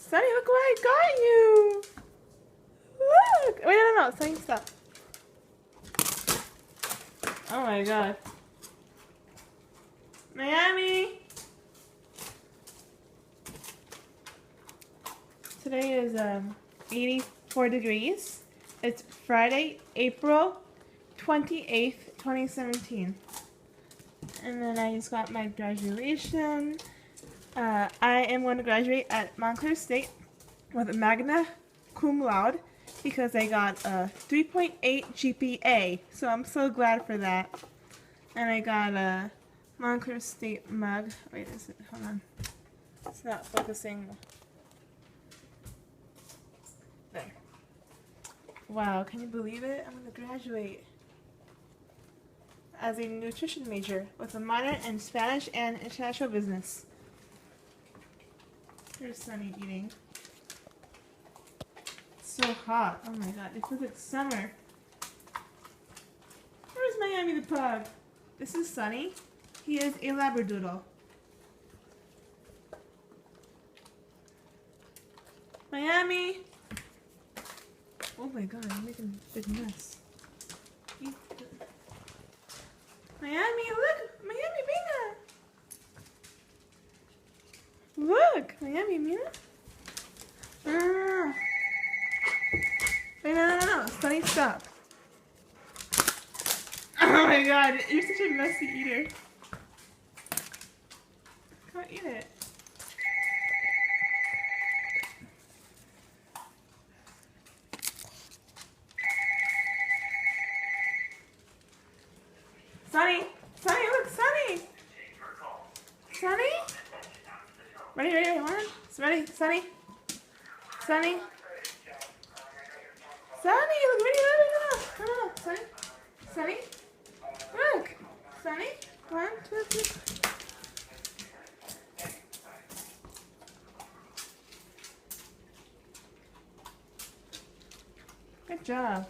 Sunny, look what I got you! Look! Wait, no, Sunny, stop. Oh my god. Miami! Today is 84 degrees. It's Friday, April 28th, 2017. And then I just got my graduation. I am going to graduate at Montclair State with a magna cum laude because I got a 3.8 GPA. So I'm so glad for that. And I got a Montclair State mug. Wait, is it? Hold on. It's not focusing. There. Wow, can you believe it? I'm going to graduate as a nutrition major with a minor in Spanish and International Business. Here's Sunny eating. It's so hot. Oh my god, it feels like summer. Where's Miami the pug? This is Sunny. He is a Labradoodle. Miami! Oh my god, I'm making a big mess. Miami, look! Miami, Mina! Look! Miami, Mina! Wait, no. Sunny, stop. Oh my god, you're such a messy eater. I can't eat it. Sunny! Sunny, look, Sunny! Sunny? Ready, one? Ready, Sunny? Sunny? Sunny, look, ready, no, Sunny? Sunny? Look! Sunny? 1, 2, 3. Good job.